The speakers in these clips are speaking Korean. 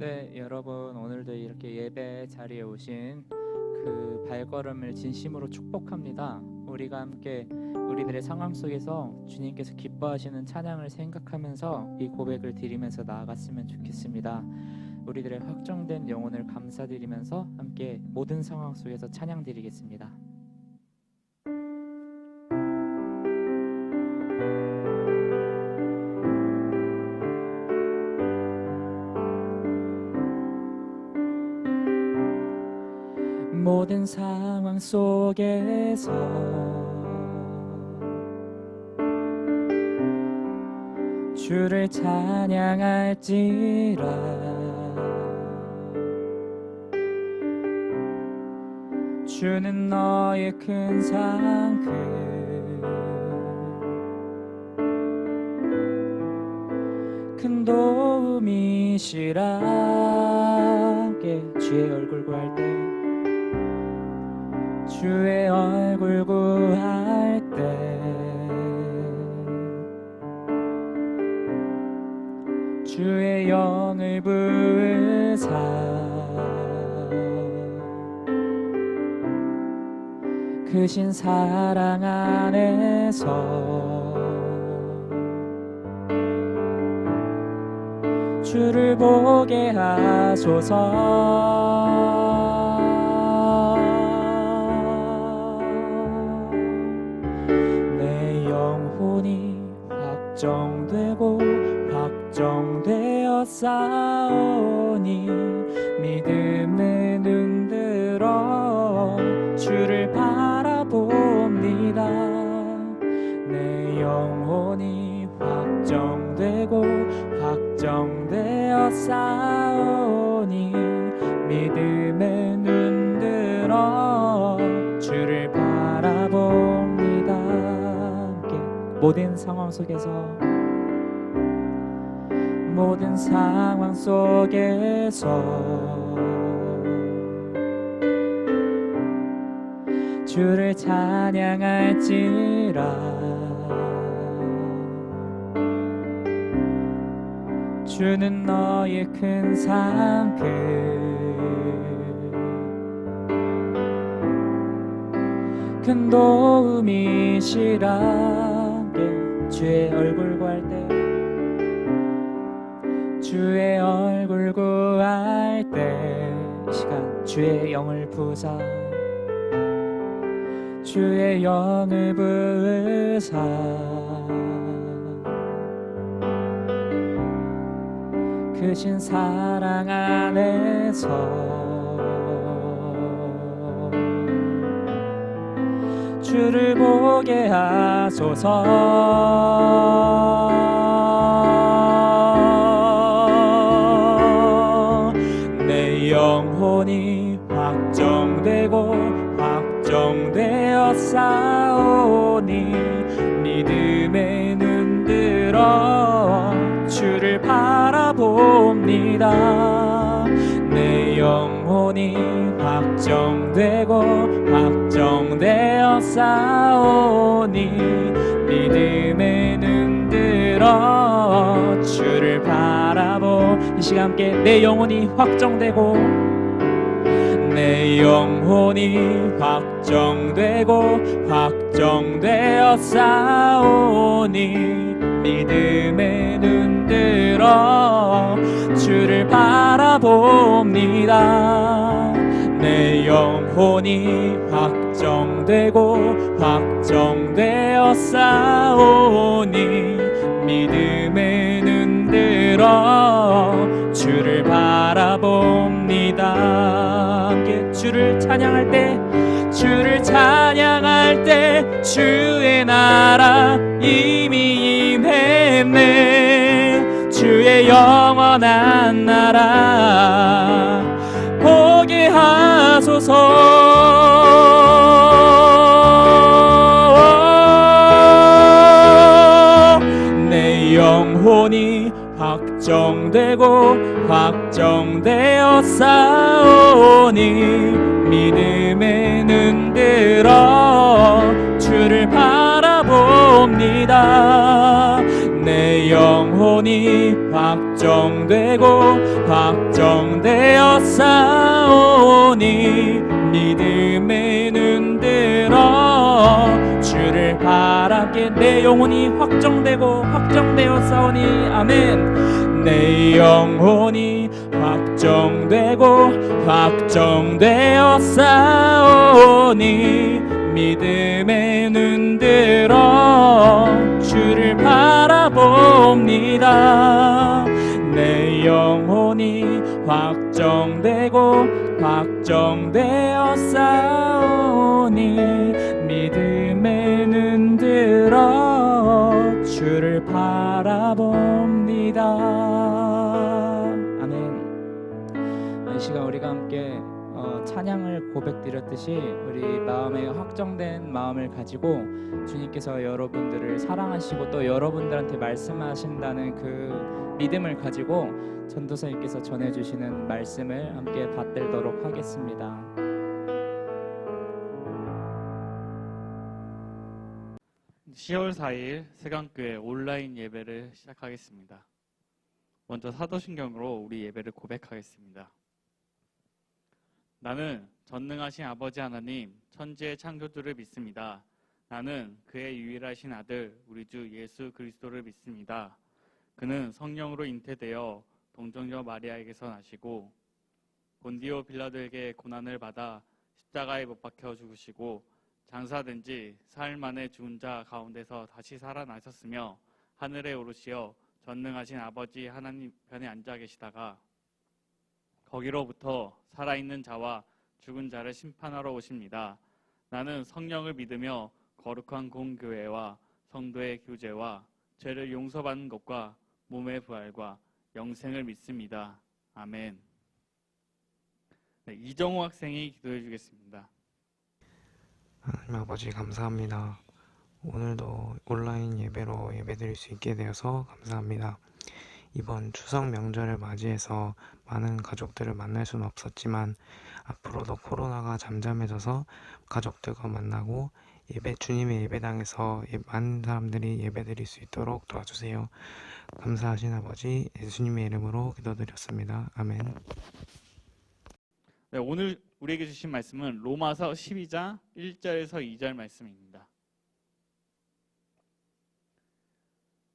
네, 여러분 오늘도 이렇게 예배 자리에 오신 그 발걸음을 진심으로 축복합니다. 우리가 함께 우리들의 상황 속에서 주님께서 기뻐하시는 찬양을 생각하면서 이 고백을 드리면서 나아갔으면 좋겠습니다. 우리들의 확정된 영혼을 감사드리면서 함께 모든 상황 속에서 찬양 드리겠습니다. 모든 상황 속에서 주를 찬양할지라. 주는 너의 큰 상급 큰 도움이시라. 함께 주의 얼굴 구할 때 주의 얼굴 구할 때 주의 영을 부으사 크신 사랑 안에서 주를 보게 하소서. 확정되고 확정되어 싸우니 믿음의 눈 들어 주를 바라봅니다. 내 영혼이 확정되고 확정되어 싸우니 믿음의 눈 들어 주를 바라봅니다. 함께 모든 상황 속에서 모든 상황 속에서 주를 찬양할지라. 주는 너의 큰 상급 큰 도움이시라. 주의 얼굴 구할 때 주의 얼굴 구할 때 이 시간 주의 영을 부으사 주의 영을 부으사 크신 사랑 안에서 주를 보게 하소서. 내 영혼이 확정되고 확정되어 싸우니 믿음의 눈 들어 주를 바라봅니다. 내 영혼이 확정되고 확정되어 싸우니 믿음의 눈 들어 주를 바라보. 이 시간 함께 내 영혼이 확정되고 내 영혼이 확정되고 확정되어 싸우니 믿음의 눈 들어 주를 바라봅니다. 내 영혼이 확정되고 확정되어 싸우니 믿음의 눈 들어 주를 바라봅니다. 함께 주를 찬양할 때 주를 찬양할 때 주의 나라 이미 임했네. 주의 영원한 나라 보게 하소서. 내 영혼이 확정되고 확정되어 싸우니 믿음의 눈 들어 주를 바라봅니다. 내 영혼이 확정되고 확정되어 싸우니 믿음의 눈 들어 주를 바라게. 내 영혼이 확정되고 확정되어 싸우니 아멘. 내 영혼이 확정되고 확정되어 싸우니 믿음의 눈 들어 주를 바라봅니다. 내 영혼이 확정되고 확정되어 싸우니 믿음의 눈 들어 주를 바라봅니다. 아멘. 이 시간 우리가 함께 찬양을 고백드렸듯이 우리 마음에 확정된 마음을 가지고 주님께서 여러분들을 사랑하시고 또 여러분들한테 말씀하신다는 그 믿음을 가지고 전도사님께서 전해주시는 말씀을 함께 받들도록 하겠습니다. (10월 4일) 세강교회 온라인 예배를 시작하겠습니다. 먼저 사도신경으로 우리 예배를 고백하겠습니다. 나는 전능하신 아버지 하나님 천지의 창조주를 믿습니다. 나는 그의 유일하신 아들 우리 주 예수 그리스도를 믿습니다. 그는 성령으로 잉태되어 동정녀 마리아에게서 나시고 본디오 빌라도에게 고난을 받아 십자가에 못 박혀 죽으시고 장사된 지 사흘 만에 죽은 자 가운데서 다시 살아나셨으며 하늘에 오르시어 전능하신 아버지 하나님 편에 앉아 계시다가 거기로부터 살아있는 자와 죽은 자를 심판하러 오십니다. 나는 성령을 믿으며 거룩한 공교회와 성도의 교제와 죄를 용서받는 것과 몸의 부활과 영생을 믿습니다. 아멘. 네, 이정호 학생이 기도해 주겠습니다. 하나님 아버지 감사합니다. 오늘도 온라인 예배로 예배드릴 수 있게 되어서 감사합니다. 이번 추석 명절을 맞이해서 많은 가족들을 만날 수는 없었지만 앞으로도 코로나가 잠잠해져서 가족들과 만나고 주님의 예배당에서 많은 사람들이 예배드릴 수 있도록 도와주세요. 감사하신 아버지 예수님의 이름으로 기도드렸습니다. 아멘. 네, 오늘 우리에게 주신 말씀은 로마서 12장 1절에서 2절 말씀입니다.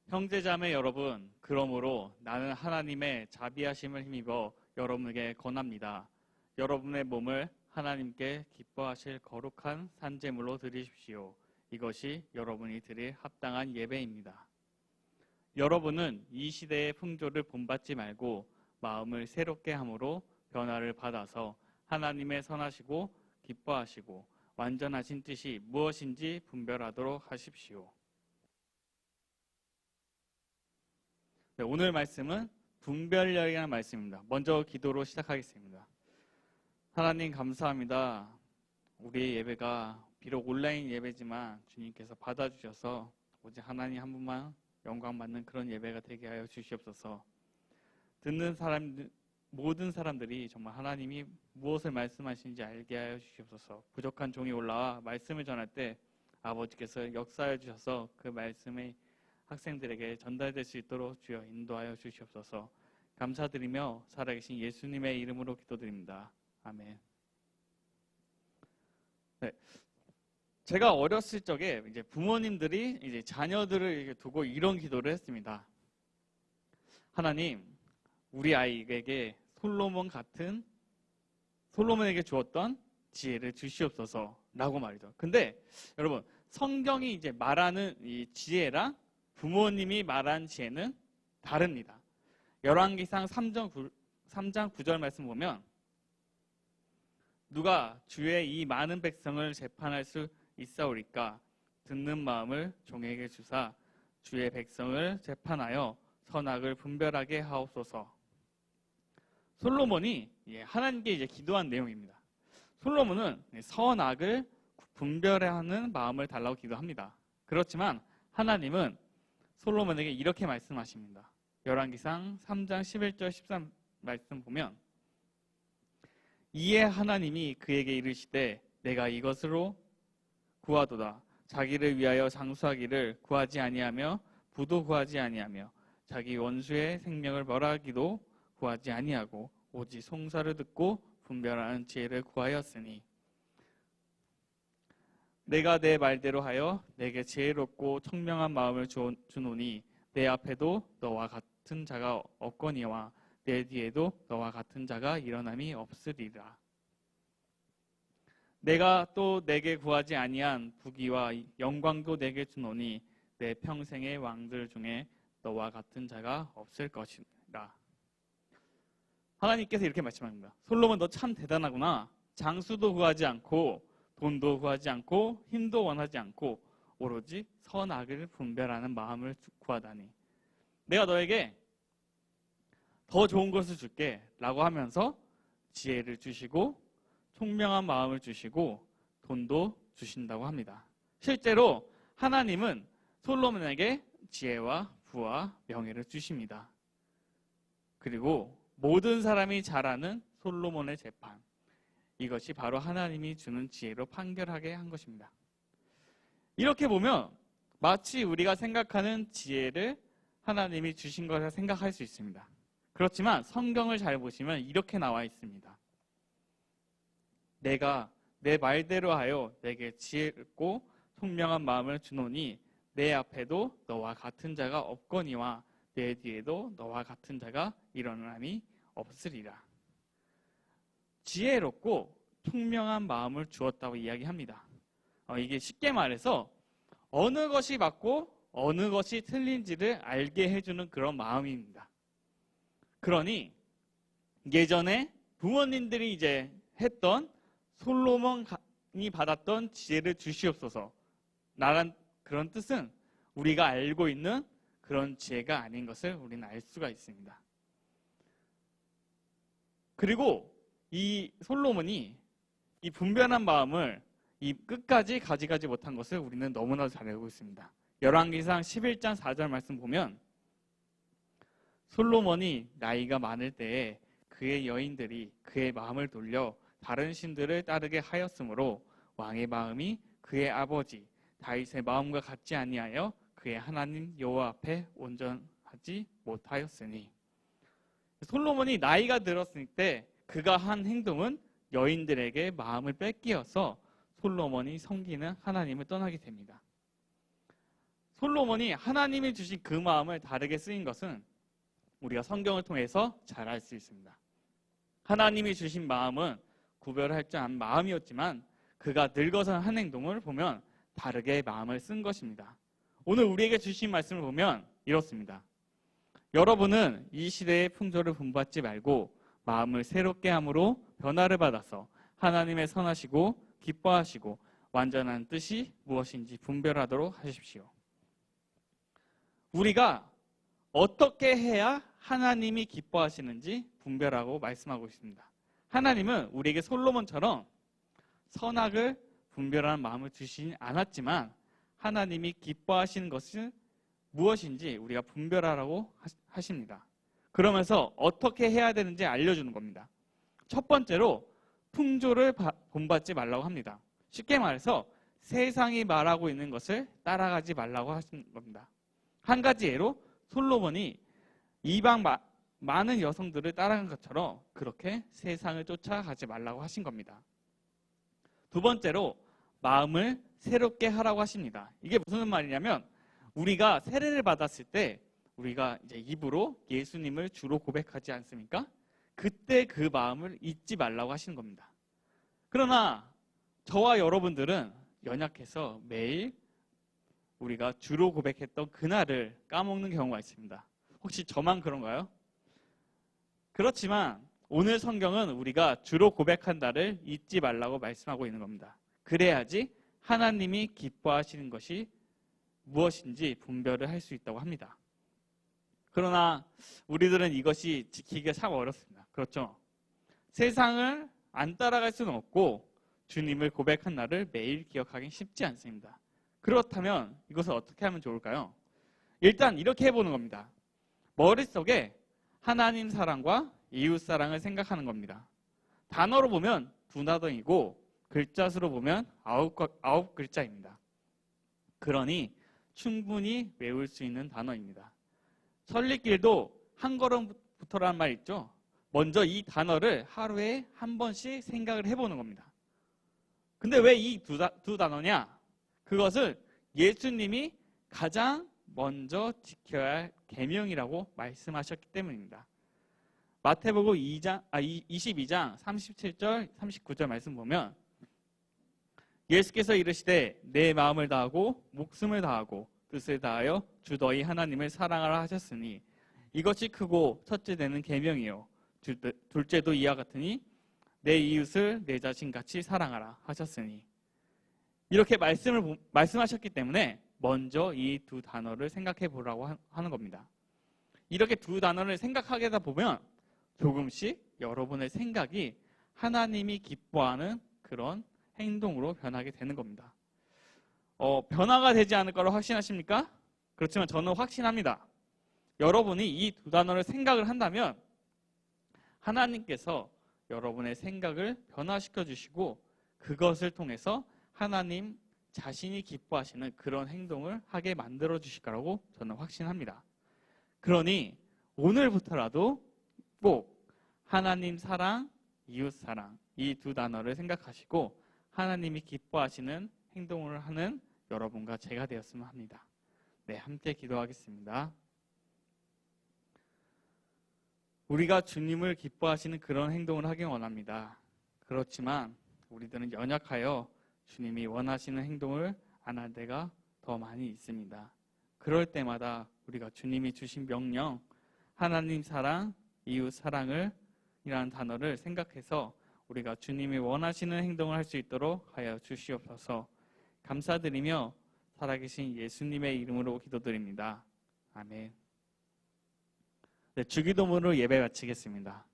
형제자매 여러분, 그러므로 나는 하나님의 자비하심을 힘입어 여러분에게 권합니다. 여러분의 몸을 하나님께 기뻐하실 거룩한 산제물로 드리십시오. 이것이 여러분이 드릴 합당한 예배입니다. 여러분은 이 시대의 풍조를 본받지 말고 마음을 새롭게 함으로 변화를 받아서 하나님의 선하시고 기뻐하시고 완전하신 뜻이 무엇인지 분별하도록 하십시오. 네, 오늘 말씀은 분별력이라는 말씀입니다. 먼저 기도로 시작하겠습니다. 하나님 감사합니다. 우리의 예배가 비록 온라인 예배지만 주님께서 받아주셔서 오직 하나님 한 분만 영광받는 그런 예배가 되게 하여 주시옵소서. 듣는 모든 사람들이 정말 하나님이 무엇을 말씀하시는지 알게 하여 주시옵소서. 부족한 종이 올라와 말씀을 전할 때 아버지께서 역사하여 주셔서 그 말씀이 학생들에게 전달될 수 있도록 주여 인도하여 주시옵소서. 감사드리며 살아계신 예수님의 이름으로 기도드립니다. 아멘. 네, 제가 어렸을 적에 이제 부모님들이 이제 자녀들을 두고 이런 기도를 했습니다. 하나님, 우리 아이에게 솔로몬에게 주었던 지혜를 주시옵소서라고 말이죠. 근데 여러분, 성경이 이제 말하는 이 지혜랑 부모님이 말한 지혜는 다릅니다. 열왕기상 3장 9절 말씀 보면 누가 주의 이 많은 백성을 재판할 수 있사오리까? 듣는 마음을 종에게 주사 주의 백성을 재판하여 선악을 분별하게 하옵소서. 솔로몬이 하나님께 이제 기도한 내용입니다. 솔로몬은 선악을 분별하는 마음을 달라고 기도합니다. 그렇지만 하나님은 솔로몬에게 이렇게 말씀하십니다. 열왕기상 3장 11절 13 말씀 보면 이에 하나님이 그에게 이르시되 내가 이것으로 구하도다. 자기를 위하여 장수하기를 구하지 아니하며 부도 구하지 아니하며 자기 원수의 생명을 멸하기도 구하지 아니하고 오직 송사를 듣고 분별하는 지혜를 구하였으니 내가 내 말대로 하여 내게 지혜롭고 청명한 마음을 주노니 내 앞에도 너와 같은 자가 없거니와 내 뒤에도 너와 같은 자가 일어남이 없으리라. 내가 또 내게 구하지 아니한 부귀와 영광도 내게 주노니 내 평생의 왕들 중에 너와 같은 자가 없을 것이라. 하나님께서 이렇게 말씀합니다. 솔로몬 너 참 대단하구나. 장수도 구하지 않고 돈도 구하지 않고 힘도 원하지 않고 오로지 선악을 분별하는 마음을 구하다니. 내가 너에게 더 좋은 것을 줄게 라고 하면서 지혜를 주시고 총명한 마음을 주시고 돈도 주신다고 합니다. 실제로 하나님은 솔로몬에게 지혜와 부와 명예를 주십니다. 그리고 모든 사람이 잘 아는 솔로몬의 재판, 이것이 바로 하나님이 주는 지혜로 판결하게 한 것입니다. 이렇게 보면 마치 우리가 생각하는 지혜를 하나님이 주신 것을 생각할 수 있습니다. 그렇지만 성경을 잘 보시면 이렇게 나와 있습니다. 내가 내 말대로 하여 내게 지혜롭고 총명한 마음을 주노니 내 앞에도 너와 같은 자가 없거니와 내 뒤에도 너와 같은 자가 일어남이 없으리라. 지혜롭고 총명한 마음을 주었다고 이야기합니다. 이게 쉽게 말해서 어느 것이 맞고 어느 것이 틀린지를 알게 해주는 그런 마음입니다. 그러니 예전에 부모님들이 이제 했던 솔로몬이 받았던 지혜를 주시옵소서 라는 그런 뜻은 우리가 알고 있는 그런 지혜가 아닌 것을 우리는 알 수가 있습니다. 그리고 이 솔로몬이 이 분별한 마음을 이 끝까지 가져가지 못한 것을 우리는 너무나도 잘 알고 있습니다. 열왕기상 11장 4절 말씀 보면 솔로몬이 나이가 많을 때에 그의 여인들이 그의 마음을 돌려 다른 신들을 따르게 하였으므로 왕의 마음이 그의 아버지 다윗의 마음과 같지 아니하여 그의 하나님 여호와 앞에 온전하지 못하였으니. 솔로몬이 나이가 들었을 때 그가 한 행동은 여인들에게 마음을 뺏기어서 솔로몬이 섬기는 하나님을 떠나게 됩니다. 솔로몬이 하나님이 주신 그 마음을 다르게 쓰인 것은 우리가 성경을 통해서 잘 알 수 있습니다. 하나님이 주신 마음은 구별할 줄 아는 마음이었지만 그가 늙어서 한 행동을 보면 다르게 마음을 쓴 것입니다. 오늘 우리에게 주신 말씀을 보면 이렇습니다. 여러분은 이 시대의 풍조를 본받지 말고 마음을 새롭게 함으로 변화를 받아서 하나님의 선하시고 기뻐하시고 완전한 뜻이 무엇인지 분별하도록 하십시오. 우리가 어떻게 해야 하나님이 기뻐하시는지 분별하고 말씀하고 있습니다. 하나님은 우리에게 솔로몬처럼 선악을 분별하는 마음을 주시지 않았지만 하나님이 기뻐하시는 것은 무엇인지 우리가 분별하라고 하십니다. 그러면서 어떻게 해야 되는지 알려주는 겁니다. 첫 번째로 풍조를 본받지 말라고 합니다. 쉽게 말해서 세상이 말하고 있는 것을 따라가지 말라고 하시는 겁니다. 한 가지 예로 솔로몬이 이방 많은 여성들을 따라간 것처럼 그렇게 세상을 쫓아가지 말라고 하신 겁니다. 두 번째로 마음을 새롭게 하라고 하십니다. 이게 무슨 말이냐면 우리가 세례를 받았을 때 우리가 이제 입으로 예수님을 주로 고백하지 않습니까? 그때 그 마음을 잊지 말라고 하시는 겁니다. 그러나 저와 여러분들은 연약해서 매일 우리가 주로 고백했던 그날을 까먹는 경우가 있습니다. 혹시 저만 그런가요? 그렇지만 오늘 성경은 우리가 주로 고백한 날을 잊지 말라고 말씀하고 있는 겁니다. 그래야지 하나님이 기뻐하시는 것이 무엇인지 분별을 할 수 있다고 합니다. 그러나 우리들은 이것이 지키기가 참 어렵습니다. 그렇죠? 세상을 안 따라갈 수는 없고 주님을 고백한 날을 매일 기억하기 쉽지 않습니다. 그렇다면 이것을 어떻게 하면 좋을까요? 일단 이렇게 해보는 겁니다. 머릿속에 하나님 사랑과 이웃 사랑을 생각하는 겁니다. 단어로 보면 두나덩이고 글자 수로 보면 9글자입니다. 그러니 충분히 외울 수 있는 단어입니다. 설리길도 한 걸음부터라는 말 있죠. 먼저 이 단어를 하루에 한 번씩 생각을 해보는 겁니다. 근데 왜 이 두 단어냐? 그것을 예수님이 가장 먼저 지켜야 할 계명이라고 말씀하셨기 때문입니다. 마태복음 22장 37절 39절 말씀 보면 예수께서 이르시되 내 마음을 다하고 목숨을 다하고 뜻을 다하여 주 너희 하나님을 사랑하라 하셨으니 이것이 크고 첫째 되는 계명이요 둘째도 이와 같으니 내 이웃을 내 자신같이 사랑하라 하셨으니 이렇게 말씀하셨기 때문에 먼저 이 두 단어를 생각해 보라고 하는 겁니다. 이렇게 두 단어를 생각하게 되다 보면 조금씩 여러분의 생각이 하나님이 기뻐하는 그런 행동으로 변하게 되는 겁니다. 변화가 되지 않을 거라 확신하십니까? 그렇지만 저는 확신합니다. 여러분이 이 두 단어를 생각을 한다면 하나님께서 여러분의 생각을 변화시켜 주시고 그것을 통해서 하나님 자신이 기뻐하시는 그런 행동을 하게 만들어 주실 거라고 저는 확신합니다. 그러니 오늘부터라도 꼭 하나님 사랑, 이웃 사랑 이 두 단어를 생각하시고 하나님이 기뻐하시는 행동을 하는 여러분과 제가 되었으면 합니다. 네, 함께 기도하겠습니다. 우리가 주님을 기뻐하시는 그런 행동을 하길 원합니다. 그렇지만 우리들은 연약하여 주님이 원하시는 행동을 안 할 때가 더 많이 있습니다. 그럴 때마다 우리가 주님이 주신 명령, 하나님 사랑, 이웃 사랑을 이라는 단어를 생각해서 우리가 주님이 원하시는 행동을 할 수 있도록 하여 주시옵소서. 감사드리며 살아계신 예수님의 이름으로 기도드립니다. 아멘. 네, 주기도문으로 예배 마치겠습니다.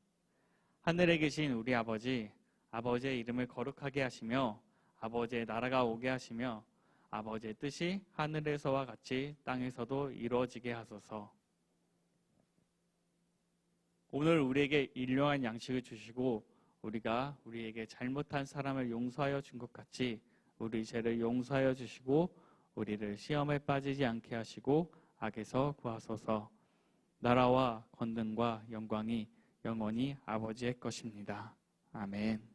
하늘에 계신 우리 아버지, 아버지의 이름을 거룩하게 하시며 아버지의 나라가 오게 하시며 아버지의 뜻이 하늘에서와 같이 땅에서도 이루어지게 하소서. 오늘 우리에게 일용할 양식을 주시고 우리가 우리에게 잘못한 사람을 용서하여 준 것 같이 우리 죄를 용서하여 주시고 우리를 시험에 빠지지 않게 하시고 악에서 구하소서. 나라와 권능과 영광이 영원히 아버지의 것입니다. 아멘.